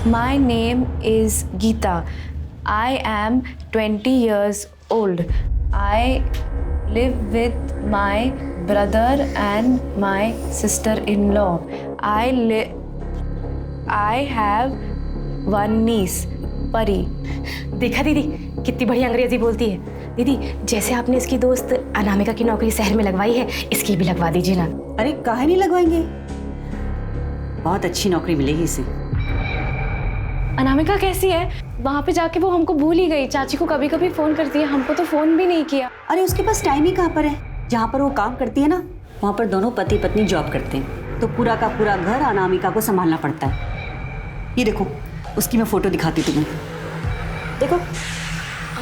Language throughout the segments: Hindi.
My name is Geeta. I am 20 years old. I live with my brother and my sister-in-law. I have one niece, Pari. देखा दीदी कितनी बढ़िया अंग्रेजी बोलती है। दीदी जैसे आपने इसकी दोस्त अनामिका की नौकरी शहर में लगवाई है, इसकी भी लगवा दीजिए ना। अरे काहे नहीं लगवाएंगे, बहुत अच्छी नौकरी मिलेगी इसे। अनामिका कैसी है? वहाँ पे जाके वो हमको भूल ही गई। चाची को कभी कभी फोन करती है, हमको तो फोन भी नहीं किया। अरे उसके पास टाइम ही कहाँ पर है। जहाँ पर वो काम करती है ना, वहाँ पर दोनों पति पत्नी जॉब करते हैं, तो पूरा का पूरा घर अनामिका को संभालना पड़ता है। ये देखो, उसकी मैं फोटो दिखाती हूँ तुम्हें, देखो।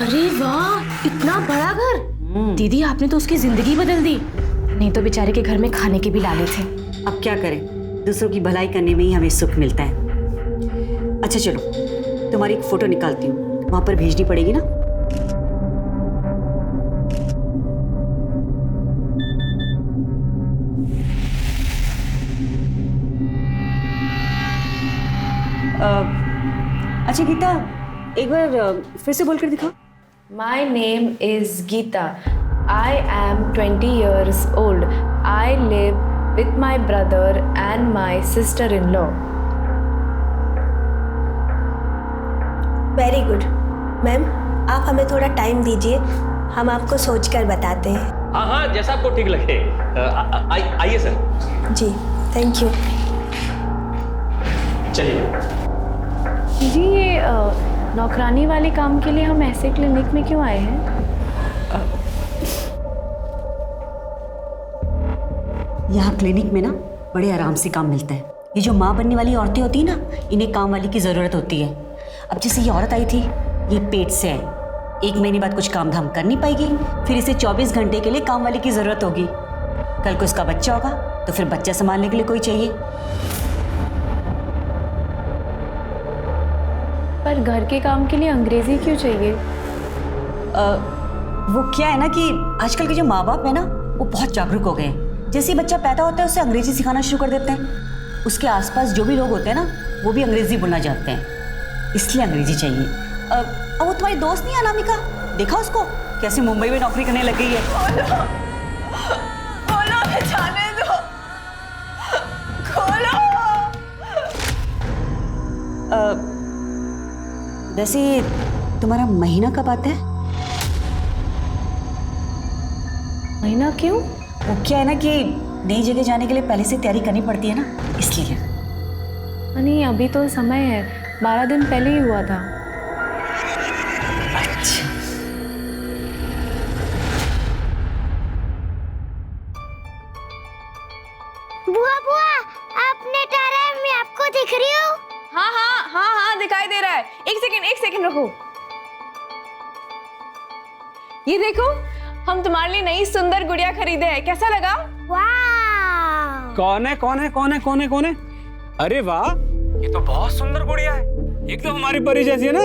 अरे वाह, इतना बड़ा घर। दीदी आपने तो उसकी जिंदगी बदल दी। नहीं तो बेचारे के घर में खाने के भी लाले थे। अब क्या करें, दूसरों की भलाई करने में ही हमें सुख मिलता है। अच्छा चलो, तुम्हारी एक फोटो निकालती हूँ, वहां पर भेजनी पड़ेगी ना। अच्छा गीता, एक बार फिर से बोल कर दिखाओ। My name is Geeta. I am 20 years old. I live with my brother and my sister-in-law. Very good. Ma'am, आप हमें थोड़ा टाइम दीजिए, हम आपको सोचकर बताते हैं। हाँ हाँ, जैसा आपको ठीक लगे। आइए सर। Ji, thank you. चलिए। जी, ये नौकरानी वाले काम के लिए हम ऐसे क्लिनिक में क्यों आए हैं? यहाँ क्लिनिक में ना बड़े आराम से काम मिलता है। ये जो माँ बनने वाली औरतें होती है ना, इन्हें काम वाली की ज़रूरत होती है। अब जैसे ये औरत आई थी, ये पेट से है, 1 महीने बाद कुछ काम धाम कर नहीं पाएगी, फिर इसे 24 घंटे के लिए काम वाली की ज़रूरत होगी। कल को इसका बच्चा होगा तो फिर बच्चा संभालने के लिए कोई चाहिए। पर घर के काम के लिए अंग्रेजी क्यों चाहिए? वो क्या है ना कि आजकल के जो माँ बाप है ना, वो बहुत जागरूक हो गए हैं। जैसे ही बच्चा पैदा होता है उसे अंग्रेजी सिखाना शुरू कर देते हैं। उसके आसपास जो भी लोग होते हैं ना, वो भी अंग्रेजी बोलना जानते हैं, इसलिए अंग्रेजी चाहिए। अब वो तुम्हारी दोस्त नहीं है अनामिका, देखा उसको कैसे मुंबई में नौकरी करने लग गई है। खोलो, जाने दो, खोलो। वैसे तुम्हारा महीना कब आता है? महीना क्यों? वो क्या है ना कि नई जगह जाने के लिए पहले से तैयारी करनी पड़ती है ना, इसलिए। नहीं, अभी तो समय है, 12 दिन पहले ही हुआ था। अच्छा। बुआ बुआ, आपने तारा, मैं आपको दिख रही हूँ? हाँ हाँ हाँ हाँ, दिखाई दे रहा है। एक सेकंड रुको। ये देखो, हम तुम्हारे लिए नई सुंदर गुड़िया खरीदे हैं, कैसा लगा? वाह! कौन है? अरे वाह, ये तो बहुत सुंदर गुड़िया है, एकदम हमारी परी जैसी है ना।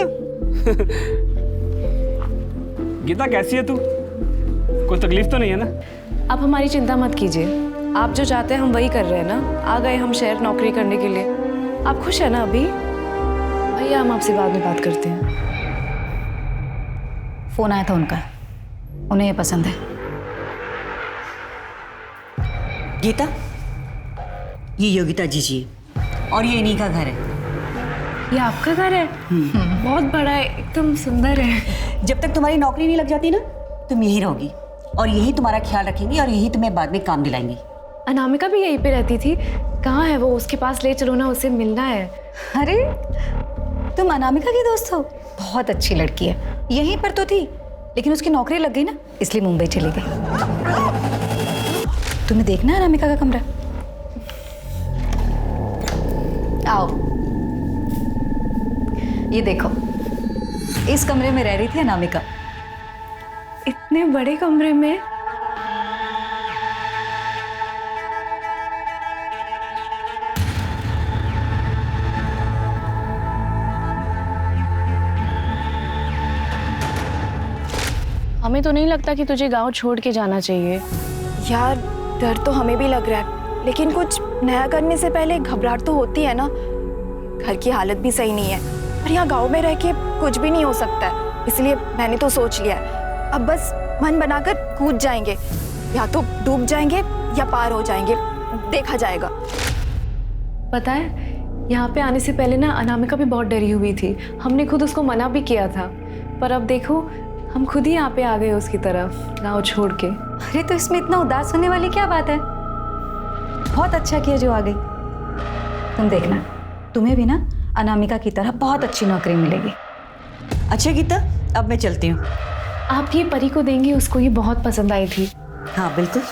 गीता कैसी है तू? कोई तकलीफ तो नहीं है ना? आप हमारी चिंता मत कीजिए, आप जो चाहते हैं हम वही कर रहे हैं ना। आ गए हम शहर नौकरी करने के लिए। आप खुश है ना अभी? भैया, हम आपसे बाद में बात करते हैं। फोन आया था उनका, उन्हें ये पसंद है। गीता, ये योगिता जी और ये इन्हीं का घर है। ये आपका घर है? बहुत बड़ा है, एकदम सुंदर है। जब तक तुम्हारी नौकरी नहीं लग जाती ना, तुम यहीं रहोगी और यही तुम्हारा ख्याल रखेंगी और यही तुम्हें बाद में काम दिलाएंगी। अनामिका भी यहीं पे रहती थी। कहाँ है वो? उसके पास ले चलो ना, उससे मिलना है। अरे तुम अनामिका की दोस्त हो? बहुत अच्छी लड़की है, यहीं पर तो थी, लेकिन उसकी नौकरी लग गई ना, इसलिए मुंबई चली गई। तुम्हें देखना है अनामिका का कमरा? आओ, ये देखो, इस कमरे में रह रही थी अनामिका। इतने बड़े कमरे में? हमें तो नहीं लगता कि तुझे गांव छोड़ के जाना चाहिए। यार, डर तो हमें भी लग रहा है, लेकिन कुछ नया करने से पहले घबराहट तो होती है ना। घर की हालत भी सही नहीं है और यहाँ गांव में रह के कुछ भी नहीं हो सकता है, इसलिए मैंने तो सोच लिया है अब बस मन बनाकर कूद जाएंगे, या तो डूब जाएंगे या पार हो जाएंगे, देखा जाएगा। पता है, यहाँ पे आने से पहले ना अनामिका भी बहुत डरी हुई थी। हमने खुद उसको मना भी किया था, पर अब देखो हम खुद ही यहाँ पे आ गए उसकी तरफ, गाँव छोड़ के। अरे तो इसमें इतना उदास होने वाली क्या बात है? बहुत अच्छा किया जो आ गई। तुम देखना, तुम्हें भी ना अनामिका की तरह बहुत अच्छी नौकरी मिलेगी। अच्छा गीता, अब मैं चलती हूँ। आप ये परी को देंगे, उसको ये बहुत पसंद आई थी। हाँ बिल्कुल।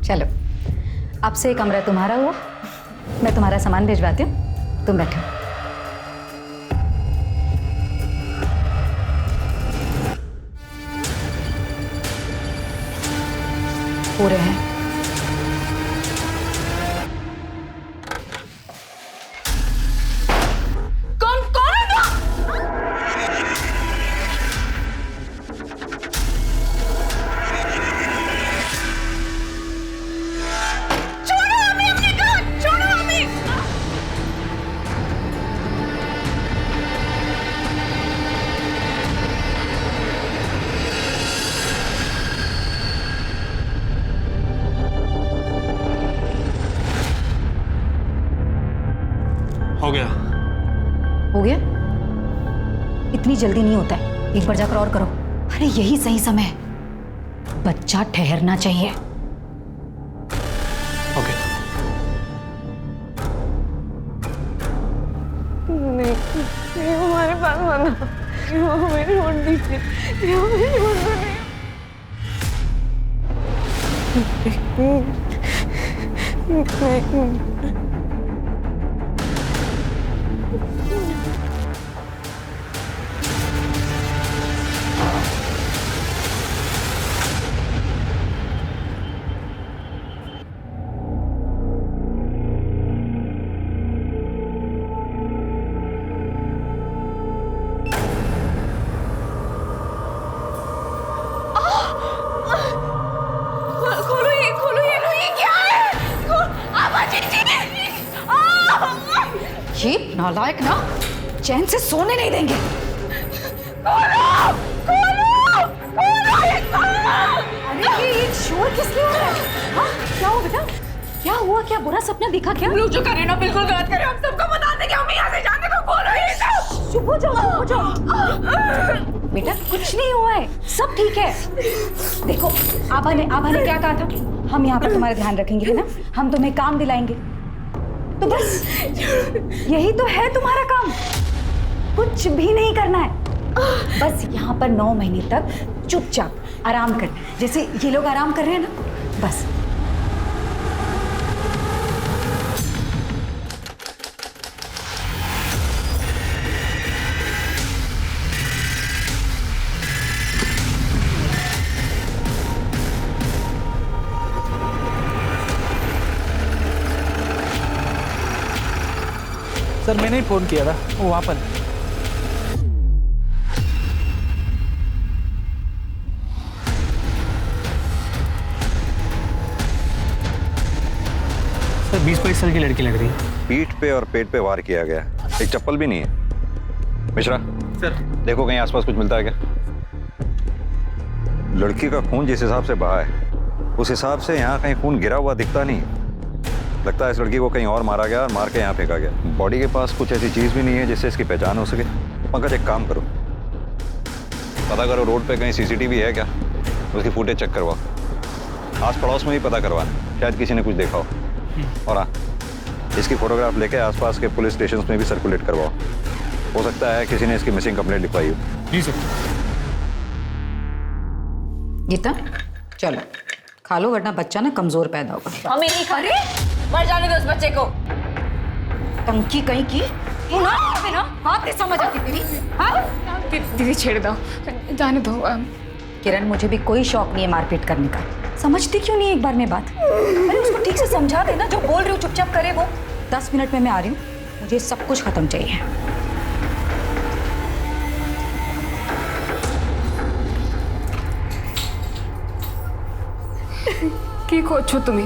चलो, अब से कमरा तुम्हारा हुआ, मैं तुम्हारा सामान भिजवाती हूँ, तुम बैठो। पूरे हैं। कौन है वो? छोड़ो हमें, अपने घर छोड़ो हमें। हो गया। हो गया? इतनी जल्दी नहीं होता है, एक बार जाकर और करो। अरे यही सही समय है, बच्चा ठहरना चाहिए। ओके। नहीं, हमारे पास बना, हमें छोड़ दीजिए, हमें छोड़ दो। ये नालायक ना चैन से सोने नहीं देंगे। अरे ये शोर किस लिए हो रहा है? हाँ, क्या हुआ बेटा? क्या हुआ? क्या बुरा सपना दिखा क्या? लोग जो करें ना बिल्कुल गलत करें, हम सबको बता देंगे, हम यहाँ से जाने को बोल रहे हैं। चुप हो जाओ, चुप हो जाओ। बेटा कुछ नहीं हुआ है, सब ठीक है। देखो आभा ने क्या कहा था, हम यहाँ पर तुम्हारा ध्यान रखेंगे, है ना? हम तुम्हें काम दिलाएंगे, तो बस यही तो है तुम्हारा काम, कुछ भी नहीं करना है। बस यहाँ पर 9 महीने तक चुपचाप आराम करना है, जैसे ये लोग आराम कर रहे हैं ना, बस। सर मैंने ही फोन किया था, वो वहाँ पर। सर 20-22 साल की लड़की लग रही है। पीठ पे और पेट पे वार किया गया, एक चप्पल भी नहीं है। मिश्रा सर देखो कहीं आसपास कुछ मिलता है क्या? लड़की का खून जिस हिसाब से बहा है उस हिसाब से यहाँ कहीं खून गिरा हुआ दिखता नहीं। लगता है इस लड़की को कहीं और मारा गया और मार के यहाँ फेंका गया। बॉडी के पास कुछ ऐसी चीज़ भी नहीं है जिससे इसकी पहचान हो सके। पंकज एक काम करो, पता करो रोड पे कहीं सीसीटीवी है क्या, उसकी फुटेज चेक करवाओ। आस पड़ोस में भी पता करवाना, शायद किसी ने कुछ देखा हो। और हाँ, इसकी फोटोग्राफ लेके आसपास के पुलिस स्टेशन में भी सर्कुलेट करवाओ। हो सकता है किसी ने इसकी मिसिंग कंप्लेंट लिखवाई हो। जी सर। गीता चलो खा लो, वरना बच्चा ना कमजोर पैदा होगा। हमें नहीं खा रहे, मर जाने दो उस बच्चे को। टंकी कहीं की ना बात नहीं समझ आती तेरी। हाँ दीदी छेड़ दो, जाने दो। किरण मुझे भी कोई शौक नहीं है मारपीट करने का, समझती क्यों नहीं एक बार में बात? अरे उसको ठीक से समझा देना, जो बोल रही हूँ चुपचाप करे वो। 10 मिनट में मैं आ रही हूँ, मुझे सब कुछ खत्म चाहिए। কি করছো তুমি?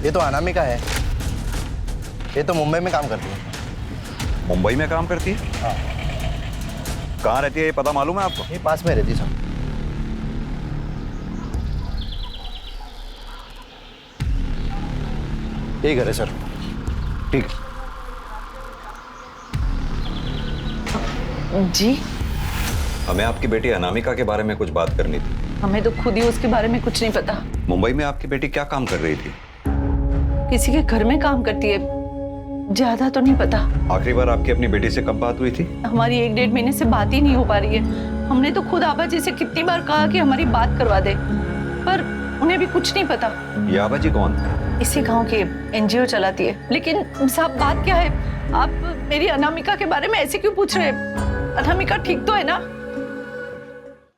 ये तो अनामिका है, ये तो मुंबई में काम करती है। मुंबई में काम करती है? हाँ। कहाँ रहती है ये पता मालूम है आपको? ये पास में रहती सर। यही घर है सर। ठीक। जी, हमें आपकी बेटी अनामिका के बारे में कुछ बात करनी थी। हमें तो खुद ही उसके बारे में कुछ नहीं पता। मुंबई में आपकी बेटी क्या काम कर रही थी? किसी के घर में काम करती है, ज्यादा तो नहीं पता। आखिरी बार आपकी अपनी बेटी से कब बात हुई थी? हमारी 1-1.5 महीने से बात ही नहीं हो पा रही है। हमने तो खुद आबा जी से कितनी बार कहा कि हमारी बात करवा दे, पर उन्हें भी कुछ नहीं पता। ये आबा जी कौन? इसी गांव के एनजीओ चलाती है। लेकिन साहब बात क्या है, आप मेरी अनामिका के बारे में ऐसे क्यों पूछ रहे हैं? अनामिका ठीक तो है ना?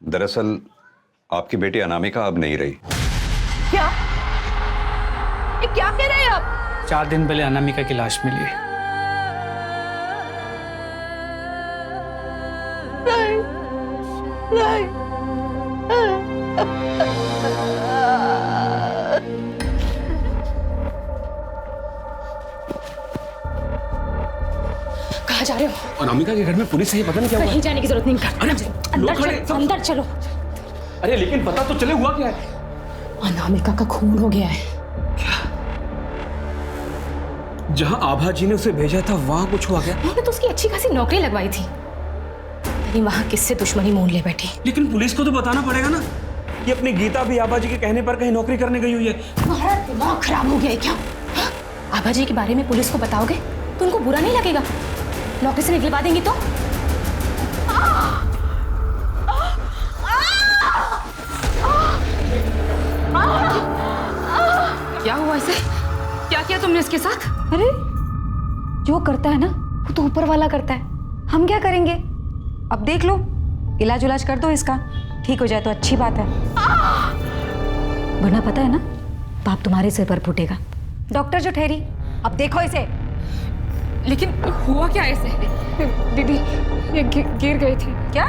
दरअसल आपकी बेटी अनामिका अब नहीं रही। क्या? ये क्या कह रहे हैं आप? 4 दिन पहले अनामिका की लाश मिली है। नहीं, नहीं। कहाँ जा रहे हो? अनामिका के घर में पुलिस है, ये पता नहीं क्या हुआ। कहीं जाने की जरूरत नहीं कर। अंदर चलो। अरे लेकिन पता तो चले हुआ क्या है? अनामिका का खून हो गया है। जहां आभा जी ने उसे भेजा था वहां कुछ हुआ क्या? उन्होंने तो उसकी अच्छी खासी नौकरी लगवाई थी, लेकिन वहां किससे दुश्मनी मोल ले बैठी। लेकिन पुलिस को तो बताना पड़ेगा ना। ये अपनी गीता भी आभा जी के कहने पर कहीं नौकरी करने गई हुई है। तुम्हारा दिमाग खराब हो गया है क्या? आभा जी के बारे में पुलिस को बताओगे तो उनको बुरा नहीं लगेगा? नौकरी से निकलवा देंगी तो? क्या हुआ इसे? क्या किया तुमने इसके साथ? अरे जो करता है ना वो तो ऊपर वाला करता है, हम क्या करेंगे? अब देख लो, इलाज उलाज कर दो इसका, ठीक हो जाए तो अच्छी बात है, वरना पता है ना पाप तुम्हारे सिर पर फूटेगा। डॉक्टर जो ठहरी, अब देखो इसे। लेकिन हुआ क्या ऐसे? दीदी ये गिर गई थी। क्या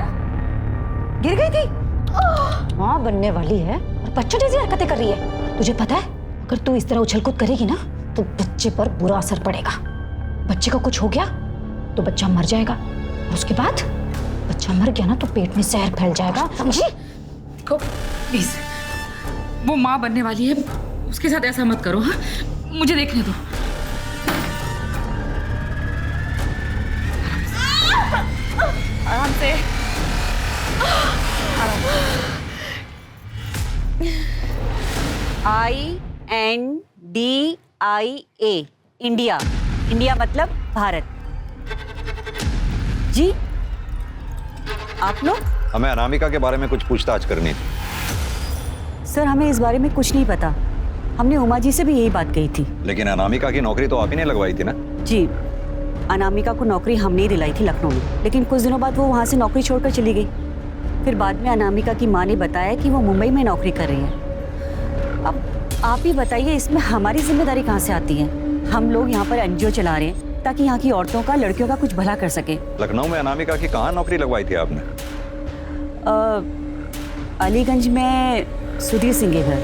गिर गई थी? माँ बनने वाली है और बच्चों जैसी हरकतें कर रही है। तुझे पता है अगर तू इस तरह उछल-कूद करेगी ना तो बच्चे पर बुरा असर पड़ेगा। बच्चे को कुछ हो गया तो बच्चा मर जाएगा, और उसके बाद बच्चा मर गया ना तो पेट में जहर फैल जाएगा, समझी? देखो प्लीज, वो माँ बनने वाली है, उसके साथ ऐसा मत करो। हाँ, मुझे देखने दो। आराम से। INDIA India. इंडिया मतलब भारत। जी आप लोग? हमें अनामिका के बारे में कुछ पूछताछ करनी थी। सर हमें इस बारे में कुछ नहीं पता, हमने उमा जी से भी यही बात कही थी। लेकिन अनामिका की नौकरी तो आप ही ने लगवाई थी ना? जी, अनामिका को नौकरी हमने ही दिलाई थी लखनऊ में, लेकिन कुछ दिनों बाद वो वहाँ से नौकरी छोड़कर चली गई। फिर बाद में अनामिका की माँ ने बताया कि वो मुंबई में नौकरी कर रही है। अब आप ही बताइए इसमें हमारी जिम्मेदारी कहाँ से आती है? हम लोग यहाँ पर एनजीओ चला रहे हैं ताकि यहाँ की औरतों का, लड़कियों का कुछ भला कर सके। लखनऊ में अनामिका की कहाँ नौकरी लगवाई थी आपने? अलीगंज में सुधीर सिंह के घर।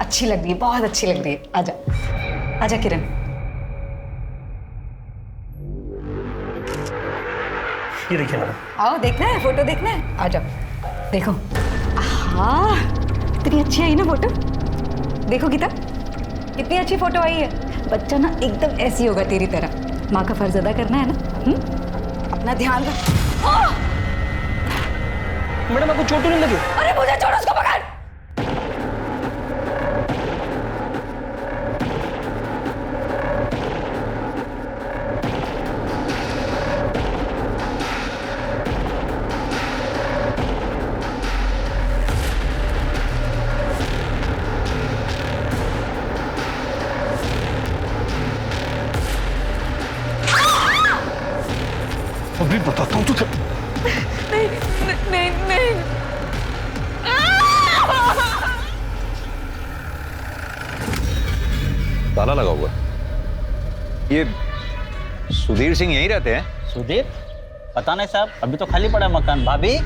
अच्छी लग रही है, बहुत अच्छी लग रही है। आजा आजा किरण। ये देखिए मैडम। आओ, देखना है फोटो, देखना है, आ जाओ। देखो, हाँ कितनी अच्छी आई ना फोटो। देखो गीता कितनी अच्छी फोटो आई है। बच्चा ना एकदम ऐसी होगा तेरी तरह। माँ का फर्ज अदा करना है ना। अपना ध्यान रख। मैडम आपको चोट नहीं लगी? अरे मुझे छोड़ो, उसको पकड़। अभी बताता हूँ तुझे। नहीं नहीं नहीं। ताला लगा हुआ। ये सुधीर सिंह यहीं रहते हैं? सुधीर? पता नहीं साहब, अभी तो खाली पड़ा है मकान। भाभी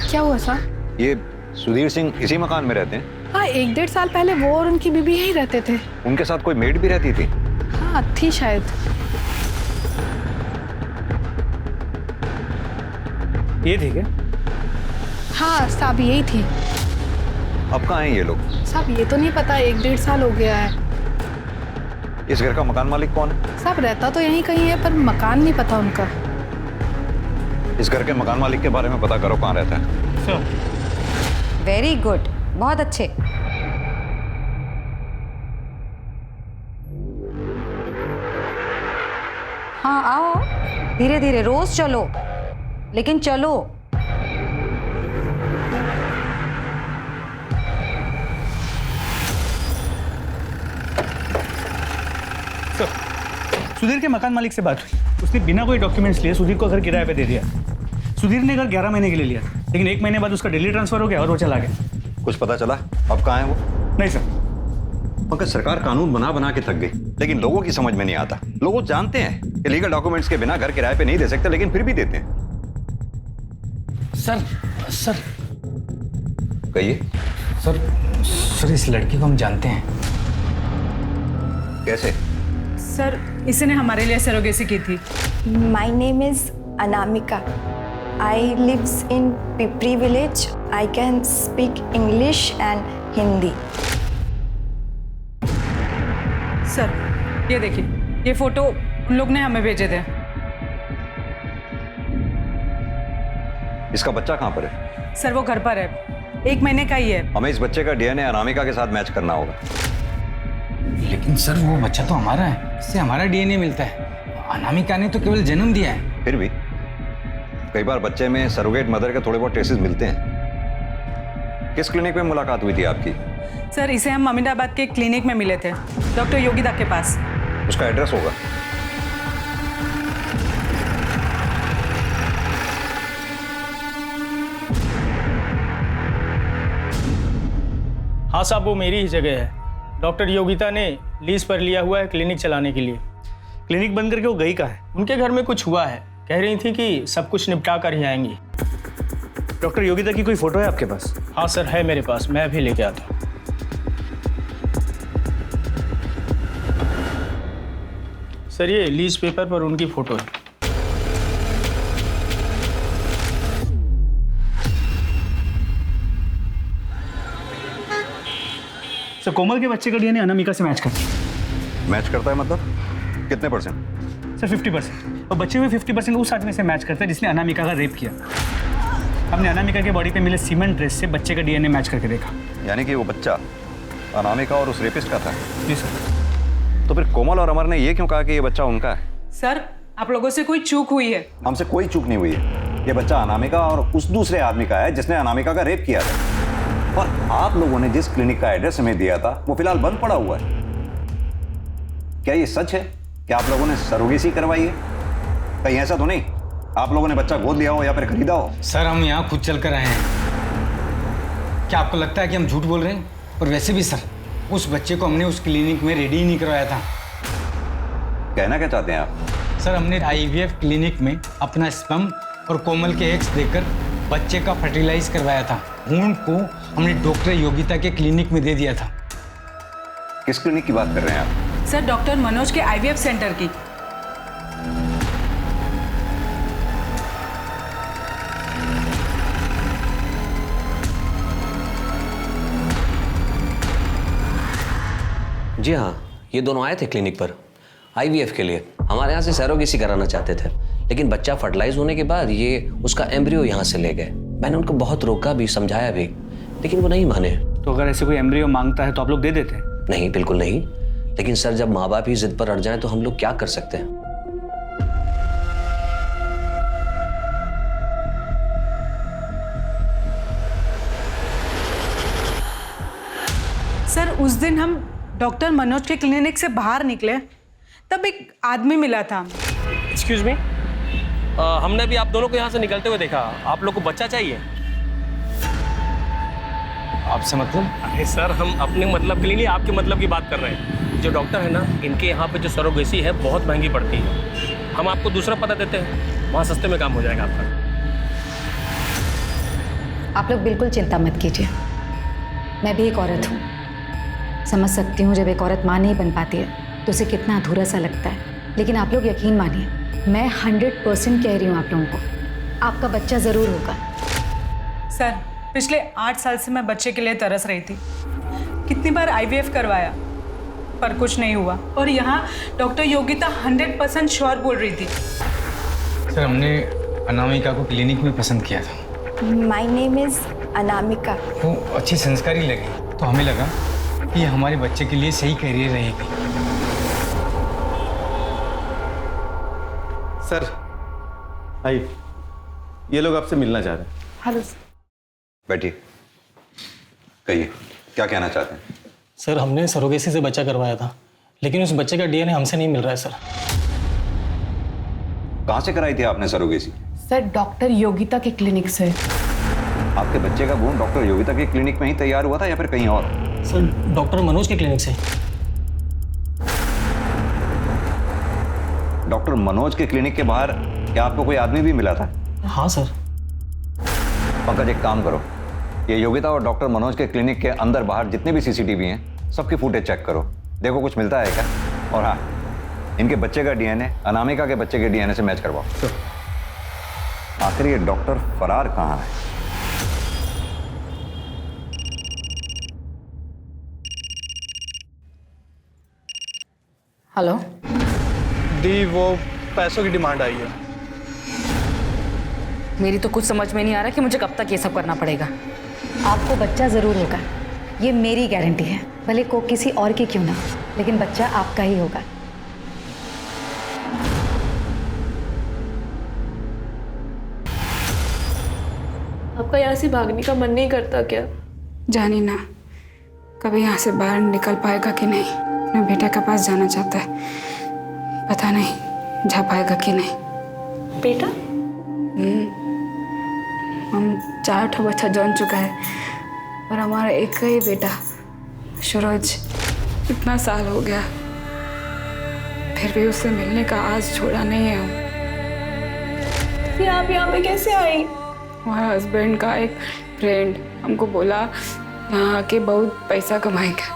क्या हुआ साहब? ये सुधीर सिंह इसी मकान में रहते हैं? हाँ, 1-1.5 साल पहले वो और उनकी बीबी यहीं रहते थे। उनके साथ कोई मेड भी रहती थी? हाँ, थी शायद। ये ठीक है। हाँ साहब, यही थी। अब कहाँ हैं ये लोग? साहब ये तो नहीं पता, 1-1.5 साल हो गया है। इस घर का मकान मालिक कौन है? साहब रहता तो यहीं कहीं है, पर मकान नहीं पता उनका। इस घर के मकान मालिक के बारे में पता करो, कहाँ रहता है। वेरी गुड, बहुत अच्छे। हाँ आओ, धीरे धीरे, रोज चलो, लेकिन चलो। सुधीर के मकान मालिक से बात हुई, उसने बिना कोई डॉक्यूमेंट्स लिए सुधीर को घर किराए पे दे दिया। सुधीर ने घर 11 महीने के लिए लिया, लेकिन 1 महीने बाद उसका दिल्ली ट्रांसफर हो गया और वो चला गया। कुछ पता चला अब कहाँ है वो? नहीं सर। पंकज, सरकार कानून बना बना के थक गई, लेकिन लोगों की समझ में नहीं आता। लोग जानते हैं कि लीगल डॉक्यूमेंट्स के बिना घर किराए पे नहीं दे सकते, लेकिन फिर भी देते हैं। सर कहिए। सर इस लड़की को हम जानते हैं। कैसे? सर इसी ने हमारे लिए सरोगेसी की थी। My name is Anamika. I lives in Pipri village. I can speak English and Hindi. Sir ये देखिए, ये फोटो उन लोग ने हमें भेजे थे। इसका बच्चा कहाँ पर है? सर वो घर पर है, 1 महीने का ही है। हमें इस बच्चे का डीएनए अनामिका के साथ मैच करना होगा। लेकिन सर वो बच्चा तो हमारा है, इससे हमारा डीएनए मिलता है। अनामिका ने तो केवल जन्म दिया है। फिर भी कई बार बच्चे में सरोगेट मदर के थोड़े बहुत ट्रेसेस मिलते हैं। किस क्लिनिक में मुलाकात हुई थी आपकी? सर इसे हम अमीनाबाद के क्लिनिक में मिले थे, डॉक्टर योगिता के पास। उसका एड्रेस होगा? हाँ साहब, वो मेरी ही जगह है। डॉक्टर योगिता ने लीज पर लिया हुआ है क्लिनिक चलाने के लिए। क्लिनिक बंद करके वो गई कहाँ है? उनके घर में कुछ हुआ है, कह रही थी कि सब कुछ निपटा कर ही आएंगी। डॉक्टर योगिता की कोई फोटो है आपके पास? हाँ सर, है मेरे पास, मैं अभी लेके आता हूँ। सर ये लीज पेपर पर उनकी फोटो है। सर कोमल के बच्चे का डीएनए अनामिका से मैच करता है। मैच करता है मतलब कितने परसेंट? सर 50%। और बच्चे में 50% उस आदमी से मैच करता है जिसने अनामिका का रेप किया। हमने अनामिका के बॉडी पे मिले सीमेंट ड्रेस से बच्चे का डीएनए मैच करके देखा। यानी कि वो बच्चा अनामिका और उस रेपिस्ट का था? जी सर। तो फिर कोमल और अमर ने ये क्यों कहा कि ये बच्चा उनका है? सर आप लोगों से कोई चूक हुई है। हमसे कोई चूक नहीं हुई है। ये बच्चा अनामिका और उस दूसरे आदमी का है जिसने अनामिका का रेप किया था। और आप लोगों ने जिस क्लिनिक का एड्रेस हमें दिया था वो फिलहाल बंद पड़ा हुआ है। क्या ये सच है कि आप लोगों ने सरोगेसी करवाई है? कहीं ऐसा तो नहीं आप लोगों ने बच्चा गोद लिया हो या फिर खरीदा हो? सर हम यहाँ खुद चल कर आए हैं। क्या आपको लगता है कि हम झूठ बोल रहे हैं? और वैसे भी सर उस बच्चे को हमने उस क्लिनिक में रेडी ही नहीं करवाया था। कहना क्या चाहते हैं आप? सर हमने IVF क्लिनिक में अपना स्पर्म और कोमल के एग्स देकर बच्चे का फर्टिलाइज करवाया था। भ्रूण को हमने डॉक्टर योगिता के क्लिनिक में दे दिया था। किस क्लिनिक की बात कर रहे हैं आप? सर डॉक्टर मनोज के IVF सेंटर की। जी हाँ, ये दोनों आए थे क्लिनिक पर IVF के लिए। हमारे यहाँ से सरोगेसी कराना चाहते थे, लेकिन बच्चा फर्टिलाइज होने के बाद ये उसका एम्ब्रियो यहाँ से ले गए। मैंने उनको बहुत रोका भी, समझाया भी, लेकिन वो नहीं माने। तो अगर ऐसे कोई एम्ब्रियो मांगता है तो आप लोग दे देते? नहीं, बिल्कुल नहीं। लेकिन सर जब माँ बाप ही जिद पर अड़ जाएं तो हम लोग क्या कर सकते हैं? सर उस दिन हम डॉक्टर मनोज के क्लिनिक से बाहर निकले तब एक आदमी मिला था। एक्सक्यूज मी, हमने भी आप दोनों को यहाँ से निकलते हुए देखा। आप लोग को बच्चा चाहिए? आपसे मतलब? अरे सर हम अपने मतलब के लिए नहीं, आपके मतलब की बात कर रहे हैं। जो डॉक्टर है ना, इनके यहाँ पे जो सरोगेसी है बहुत महंगी पड़ती है। हम आपको दूसरा पता देते हैं, वहाँ सस्ते में काम हो जाएगा आपका। आप लोग बिल्कुल चिंता मत कीजिए। मैं भी एक औरत हूँ, समझ सकती हूँ जब एक औरत माँ नहीं बन पाती है तो उसे कितना अधूरा सा लगता है। लेकिन आप लोग यकीन मानिए, मैं 100% कह रही हूँ आप लोगों को, आपका बच्चा ज़रूर होगा। सर, पिछले 8 साल से मैं बच्चे के लिए तरस रही थी। कितनी बार IVF करवाया पर कुछ नहीं हुआ, और यहाँ डॉक्टर योगिता 100% श्योर बोल रही थी। सर, हमने अनामिका को क्लिनिक में पसंद किया था। My name is Anamika. वो अच्छी संस्कारी लगी तो हमें लगा कि ये हमारे बच्चे के लिए सही कैरियर रहेगी। सर आइए, ये लोग आपसे मिलना चाह रहे हैं। हेलो। बैठिए, कहिए क्या कहना चाहते हैं? सर, हमने सरोगेसी से बच्चा करवाया था, लेकिन उस बच्चे का DNA हमसे नहीं मिल रहा है सर। कहाँ से कराई थी आपने सरोगेसी? सर, डॉक्टर योगिता के क्लिनिक से। आपके बच्चे का भ्रूण डॉक्टर योगिता के क्लिनिक में ही तैयार हुआ था या फिर कहीं और? सर, डॉक्टर मनोज के क्लिनिक से। डॉक्टर मनोज के क्लिनिक के बाहर क्या आपको कोई आदमी भी मिला था? हाँ सर। पंकज, एक काम करो, ये योगिता और डॉक्टर मनोज के क्लिनिक के अंदर बाहर जितने भी CCTV हैं सबकी फुटेज चेक करो, देखो कुछ मिलता है क्या। और हाँ, इनके बच्चे का DNA अनामिका के बच्चे के DNA से मैच करवाओ। आखिर ये डॉक्टर फरार कहाँ है? हेलो दी, वो पैसों की डिमांड आई है। मेरी तो कुछ समझ में नहीं आ रहा कि मुझे कब तक ये सब करना पड़ेगा। आपको बच्चा ज़रूर होगा, ये मेरी गारंटी है, भले को किसी और की क्यों ना, लेकिन बच्चा आपका ही होगा। आपका यहाँ से भागने का मन नहीं करता क्या? जानी ना कभी यहाँ से बाहर निकल पाएगा कि नहीं। अपने बेटे के पास जाना चाहता है, पता नहीं जा पाएगा कि नहीं। बेटा? हम 4 बच्चा जन चुका है और हमारा एक ही बेटा सूरज, इतना साल हो गया फिर भी उससे मिलने का आज छोड़ा नहीं है। फिर आप यहाँ पे कैसे आई? हमारा हस्बैंड का एक फ्रेंड हमको बोला यहाँ आके बहुत पैसा कमाएगा।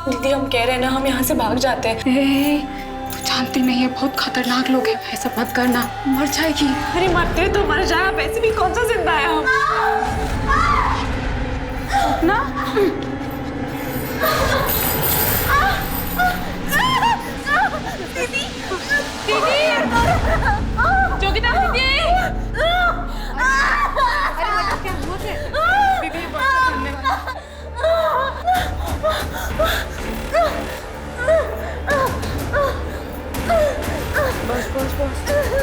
दीदी, हम कह रहे हैं ना, हम यहाँ से भाग जाते हैं। तू जानती नहीं है, बहुत खतरनाक लोग हैं, ऐसा मत करना, मर जाएगी। अरे मरते तो मर जाए, वैसे भी कौन सा जिंदा है हम। ना दीदी, दीदी, योगिता दीदी।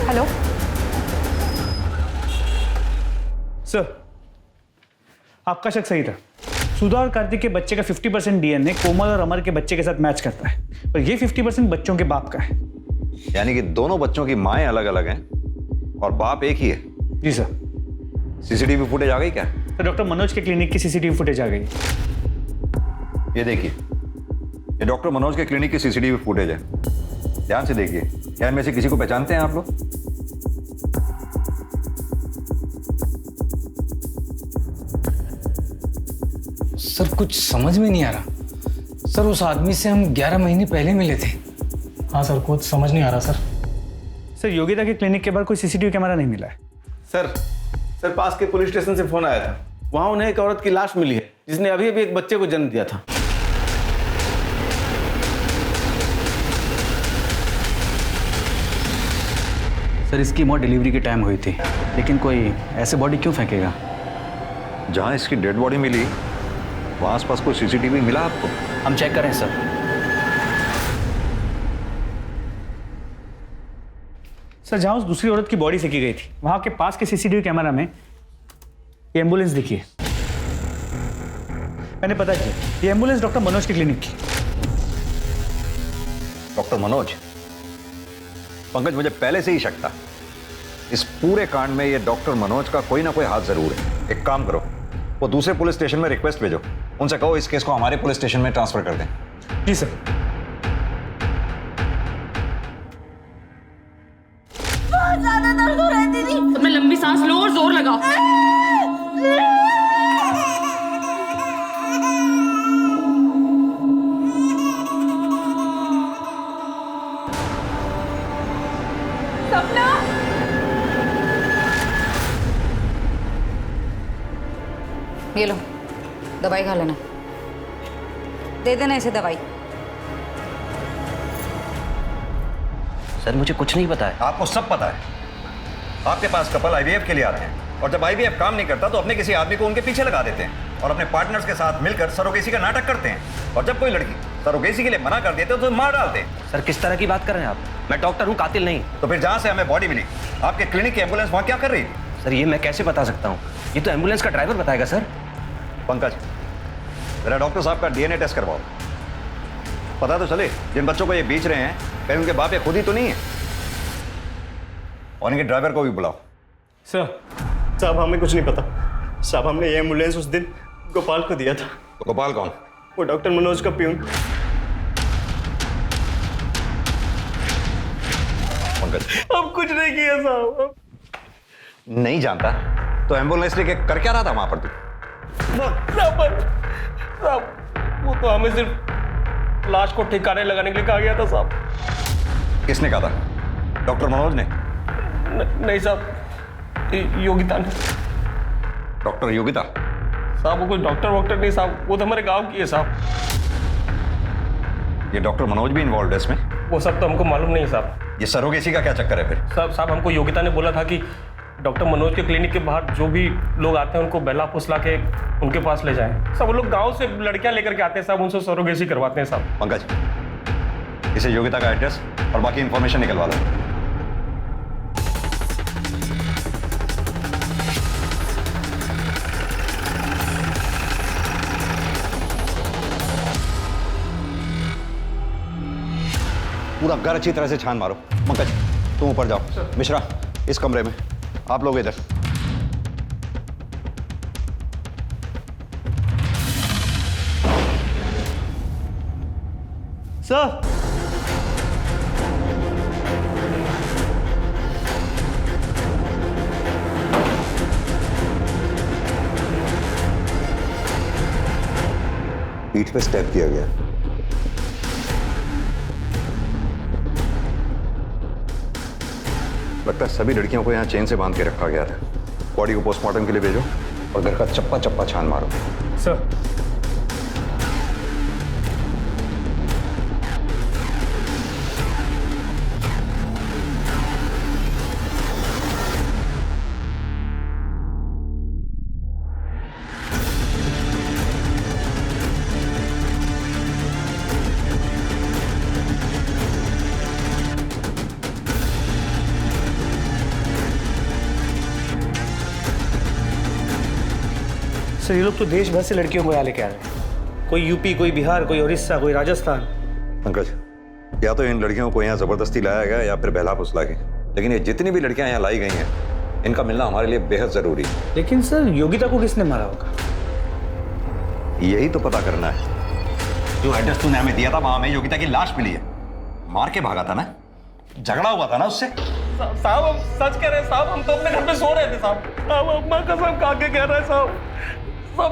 हेलो सर, आपका शक सही था। सुधा और कार्तिक के बच्चे का 50% DNA कोमल और अमर के बच्चे के साथ मैच करता है, पर ये 50% बच्चों के बाप का है। यानी कि दोनों बच्चों की माएँ अलग अलग हैं और बाप एक ही है? जी सर। CCTV फुटेज आ गई क्या? तो डॉक्टर मनोज के क्लिनिक की CCTV फुटेज आ गई। ये देखिए, ये डॉक्टर मनोज के क्लिनिक की CCTV फुटेज है, ध्यान से देखिए। क्या इनमें से किसी को पहचानते हैं आप लोग? सर, कुछ समझ में नहीं आ रहा। सर, उस आदमी से हम 11 महीने पहले मिले थे। हाँ सर, कुछ समझ नहीं आ रहा सर। सर, योगिता के क्लिनिक के बाहर कोई CCTV कैमरा नहीं मिला है। सर, पास के पुलिस स्टेशन से फोन आया था, वहां उन्हें एक औरत की लाश मिली है जिसने अभी अभी एक बच्चे को जन्म दिया था। सर, इसकी मौत डिलीवरी के टाइम हुई थी, लेकिन कोई ऐसे बॉडी क्यों फेंकेगा? जहां इसकी डेड बॉडी मिली वहां आसपास कोई CCTV मिला आपको? हम चेक करें सर। सर, जहां उस दूसरी औरत की बॉडी फेंकी गई थी वहां के पास के CCTV कैमरा में ये एम्बुलेंस दिखी है। मैंने पता किया, ये एम्बुलेंस डॉक्टर मनोज के क्लिनिक की। डॉक्टर मनोज? पंकज, मुझे पहले से ही शक था इस पूरे कांड में ये डॉक्टर मनोज का कोई ना कोई हाथ जरूर है। एक काम करो, वो दूसरे पुलिस स्टेशन में रिक्वेस्ट भेजो, उनसे कहो इस केस को हमारे पुलिस स्टेशन में ट्रांसफर कर दें। जी सर। बहुत ज्यादा दर्द हो रहा है दीदी। तुमने लंबी सांस लो और जोर लगाओ। दवाई खा लेना, दे देना इसे दवाई। सर मुझे कुछ नहीं पता है। आपको सब पता है। आपके पास कपल आईवीएफ के लिए आते हैं और जब आईवीएफ काम नहीं करता तो अपने किसी आदमी को उनके पीछे लगा देते हैं और अपने पार्टनर्स के साथ मिलकर सरोगेसी का नाटक करते हैं। और जब कोई लड़की सरोगेसी के लिए मना कर देते तो मार डालते हैं। सर किस तरह की बात कर रहे हैं आप? मैं डॉक्टर हूँ, कातिल नहीं। तो फिर जहां से हमें बॉडी मिली, आपके क्लिनिक की एम्बुलेंस वहां क्या कर रही थी? सर ये मैं कैसे बता सकता हूँ? ये तो एम्बुलेंस का ड्राइवर बताएगा सर। पंकज, जरा डॉक्टर साहब का डीएनए टेस्ट करवाओ, पता तो चले जिन बच्चों को ये बेच रहे हैं कहीं उनके बाप या खुद ही तो नहीं है। और इनके ड्राइवर को भी बुलाओ। साहब हमें कुछ नहीं पता साहब, हमने ये एम्बुलेंस उस दिन गोपाल को दिया था। तो गोपाल कौन? वो डॉक्टर मनोज का प्यून। पंकज, अब कुछ नहीं किया साहब। नहीं जानता तो एम्बुलेंस लेके कर क्या रहा था वहां पर तू? साहब वो तो हमें सिर्फ लाश को ठिकाने लगाने के लिए कहा गया था साहब। किसने कहा था? डॉक्टर मनोज ने? नहीं साहब, योगिता ने। डॉक्टर योगिता? साहब वो कोई डॉक्टर वॉक्टर नहीं साहब, वो तो हमारे गांव की है साहब। ये डॉक्टर मनोज भी इन्वॉल्व है इसमें? वो सब तो हमको मालूम नहीं है साहब। ये सरोगेसी का क्या चक्कर है फिर? साहब हमको योगिता ने बोला था कि डॉक्टर मनोज के क्लिनिक के बाहर जो भी लोग आते हैं उनको बहला फुसला के उनके पास ले जाएं। सब वो लोग गांव से लड़कियां लेकर के आते हैं साहब, उनसे सरोगेसी करवाते हैं साहब। पंकज, इसे योगिता का एड्रेस और बाकी इंफॉर्मेशन निकलवा दो। पूरा घर अच्छी तरह से छान मारो। पंकज तुम ऊपर जाओ, मिश्रा इस कमरे में, आप लोग इधर। सर पीठ पे स्टेप किया गया। लगता है सभी लड़कियों को यहाँ चेन से बांध के रखा गया था। बॉडी को पोस्टमार्टम के लिए भेजो और घर का चप्पा चप्पा छान मारो। सर सर ये लोग तो देश भर से लड़कियों को यहाँ लेके आ रहे हैं। कोई यूपी, कोई बिहार, कोई उड़ीसा, कोई राजस्थान। पंकज, या तो इन लड़कियों को यहाँ जबरदस्ती लाया गया या फिर बहला फुसला के, लेकिन ये जितनी भी लड़कियां यहाँ लाई गई हैं इनका मिलना हमारे लिए बेहद जरूरी है। लेकिन सर योगिता को किसने मारा होगा? यही तो पता करना है। जो एड्रेस तूने हमें दिया था वहां में योगिता की लाश मिली है। मार के भागा था ना, झगड़ा हुआ था ना उससे। साहब हम सच कह रहे हैं साहब, हम तो अपने घर पे सो रहे थे साहब। साहब माँ कसम खा के कह रहे हैं साहब,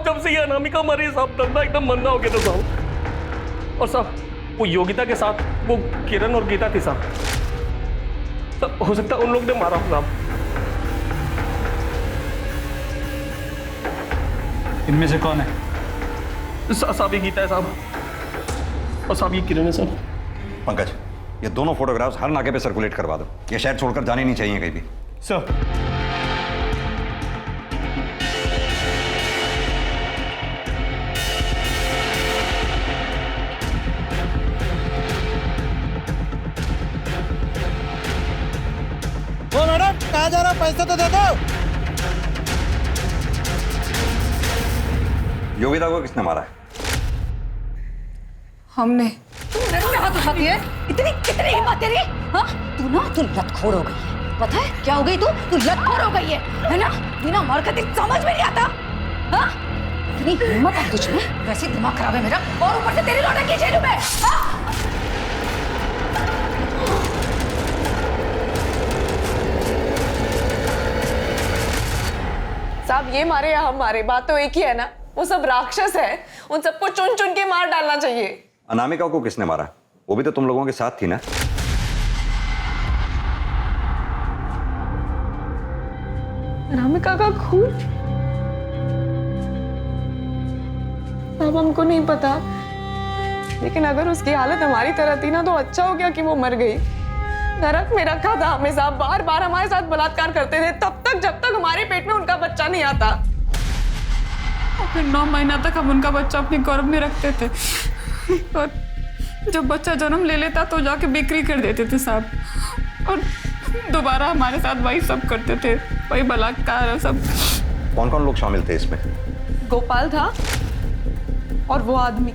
जब से ये अनामिका मरी साहब धंधा एकदम मंदा हो गया था साहब। और साहब वो योगिता के साथ वो किरण और गीता थी साहब। हो सकता है उन लोग ने मारा हो साहब। इनमें से कौन है? साहब ये गीता है साहब और साहब ये किरण है साहब। पंकज, ये दोनों फोटोग्राफ्स हर नाके पे सर्कुलेट करवा दो। ये शहर छोड़कर जाने नहीं चाहिए कहीं भी। सर मैडम कहाँ जा रहा, पैसे तो दे दो। योगिता को किसने मारा है? हमने। तू मेरे पे हाथ उठाती है? कितनी हिम्मत तेरी? हाँ तू ना तू लतखोर हो गई है। पता है क्या हो गई तू? तू लतखोर हो गई है ना? बिना मार के समझ में नहीं आता। हाँ इतनी हिम्मत है तुझ में, वैसे दिमाग खराब है मेरा, और ऊपर से तेरी लौटा की जेल में। साहब ये मारे या हम मारे, बात तो एक ही है ना। वो सब राक्षस है, उन सबको चुन चुन के मार डालना चाहिए। अनामिका को किसने मारा? वो भी तो तुम लोगों के साथ थी ना। अनामिका का खून? साहब हमको नहीं पता, लेकिन अगर उसकी हालत हमारी तरह थी ना तो अच्छा हो गया कि वो मर गई। नरक में रखा था हमें साहब, बार बार हमारे साथ बलात्कार करते थे तब तक जब तक हमारे पेट में उनका बच्चा नहीं आता। और फिर 9 महीना तक हम उनका बच्चा अपने गर्भ में रखते थे और जब बच्चा जन्म ले लेता तो जाके बिक्री कर देते थे साहब, और दोबारा हमारे साथ वही सब करते थे, वही बलात्कार और सब। कौन कौन लोग शामिल थे इसमें? गोपाल था और वो आदमी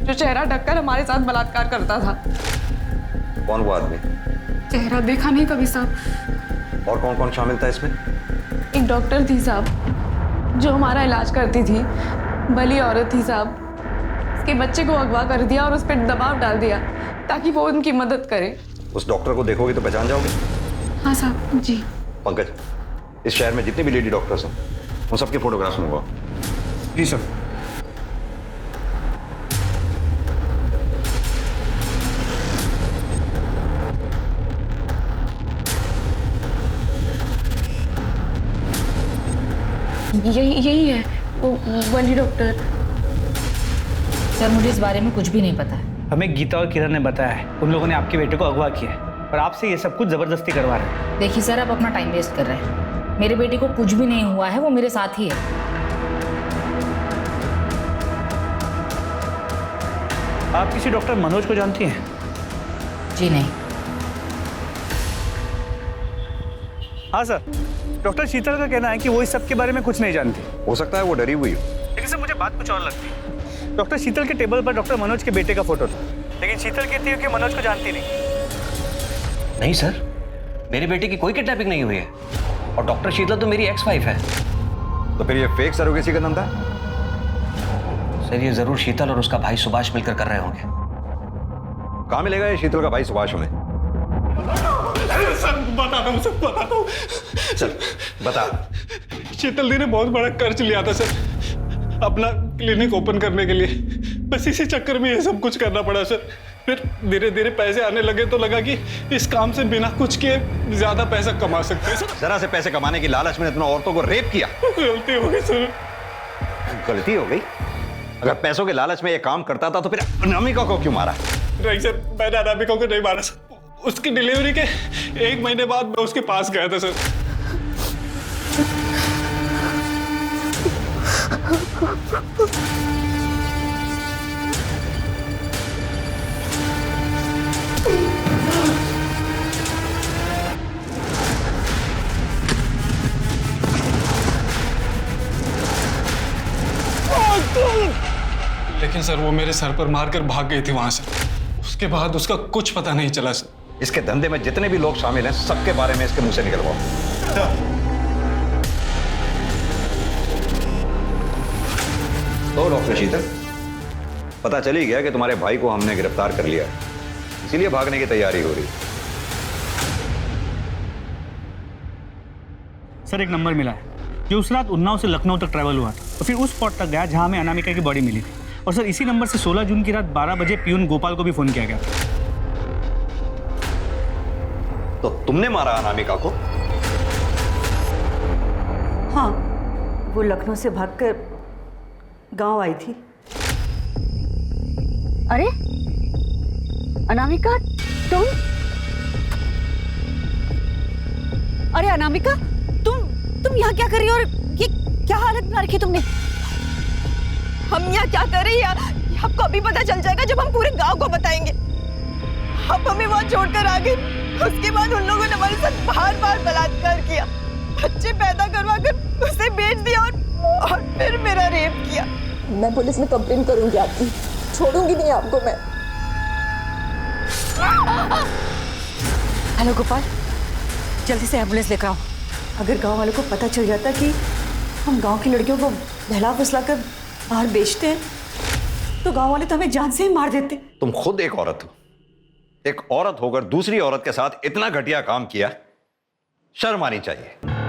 जो चेहरा ढककर हमारे साथ बलात्कार करता था। कौन वो आदमी? चेहरा देखा नहीं कभी साहब। और कौन कौन शामिल था इसमें? एक डॉक्टर थी साहब जो हमारा इलाज करती थी, भली औरत थी साहब। उसके बच्चे को अगवा कर दिया और उस पर दबाव डाल दिया ताकि वो उनकी मदद करे। उस डॉक्टर को देखोगे तो पहचान जाओगे? हाँ साहब जी। पंकज, इस शहर में जितने भी लेडी डॉक्टर्स हैं उन सबके फोटोग्राफ्स मंगवाओ। जी सर। यही है वो वाली डॉक्टर। सर मुझे इस बारे में कुछ भी नहीं पता है। हमें गीता और किरण ने बताया है उन लोगों ने आपके बेटे को अगवा किया है और आपसे ये सब कुछ जबरदस्ती करवा रहे हैं। देखिए सर, आप अपना टाइम वेस्ट कर रहे हैं। मेरे बेटे को कुछ भी नहीं हुआ है, वो मेरे साथ ही है। आप किसी डॉक्टर मनोज को जानती हैं? जी नहीं। हाँ सर, डॉक्टर शीतल का कहना है कि वो इस सब के बारे में कुछ नहीं जानती। हो सकता है वो डरी हुई हो। लेकिन सर मुझे बात कुछ और लगती है। डॉक्टर शीतल के टेबल पर डॉक्टर मनोज के बेटे का फोटो था, लेकिन शीतल कहती है कि मनोज को जानती नहीं। नहीं सर, मेरे बेटे की कोई किडनैपिंग नहीं हुई है और डॉक्टर शीतल तो मेरी एक्स-वाइफ है। तो फिर ये फेक सरोगेसी का धंधा? सर ये जरूर शीतल और उसका भाई सुभाष मिलकर कर रहे होंगे। कहाँ मिलेगा ये शीतल का भाई सुभाष हमें? सर बताता हूँ, सब बताता हूँ। चल बता। शीतल दी ने बहुत बड़ा कर्ज लिया था सर अपना क्लिनिक ओपन करने के लिए। बस इसी चक्कर में ये सब कुछ करना पड़ा सर। फिर धीरे धीरे पैसे आने लगे तो लगा कि इस काम से बिना कुछ किए ज्यादा पैसा कमा सकते हैं सर। जरा से पैसे कमाने की लालच में इतना औरतों को रेप किया। गलती हो गई सर। गलती हो गई? अगर पैसों के लालच में ये काम करता था तो फिर अनामिका को क्यों मारा? नहीं सर, मैंने अनामिका को नहीं मारा सर। उसकी डिलीवरी के 1 महीने बाद मैं उसके पास गया था सर। लेकिन सर वो मेरे सर पर मारकर भाग गई थी वहां से। उसके बाद उसका कुछ पता नहीं चला सर। इसके धंधे में जितने भी लोग शामिल हैं सबके बारे में इसके मुंह से निकलवाओ। तो डॉक्टर शीतल, पता चल ही गया कि तुम्हारे भाई को हमने गिरफ्तार कर लिया है, इसीलिए भागने की तैयारी हो रही। सर एक नंबर मिला है जो उस रात उन्नाव से लखनऊ तक ट्रैवल हुआ था और फिर उस स्पॉट तक गया जहां हमें अनामिका की बॉडी मिली थी। और सर इसी नंबर से 16 जून की रात 12 बजे पियून गोपाल को भी फोन किया गया। तो तुमने मारा अनामिका को? हाँ, वो लखनऊ से भागकर गांव आई थी। अरे अनामिका, तुम? अरे अनामिका, तुम यहाँ क्या कर रही हो और ये क्या हालत बना रखी तुमने? हम यहाँ क्या कर रहे हैं? आपको अभी पता चल जाएगा जब हम पूरे गांव को बताएंगे। आप हमें वहाँ छोड़कर आ गए, उसके बाद उन लोगों ने हमारे साथ बार-बार बलात्कार किया, बच्चे पैदा करवाकर उसे बेच दिया और फिर मेरा रेप किया। मैं पुलिस में कंप्लेन करूंगी आपकी, छोड़ूंगी नहीं आपको मैं। हेलो गोपाल, जल्दी से एम्बुलेंस लेकर आओ। अगर गांव वालों को पता चल जाता कि हम गांव की लड़कियों को बहला फुसला कर बाहर बेचते हैं तो गांव वाले तो हमें जान से ही मार देते। तुम खुद एक औरत हो, एक औरत होकर दूसरी औरत के साथ इतना घटिया काम किया, शर्म आनी चाहिए।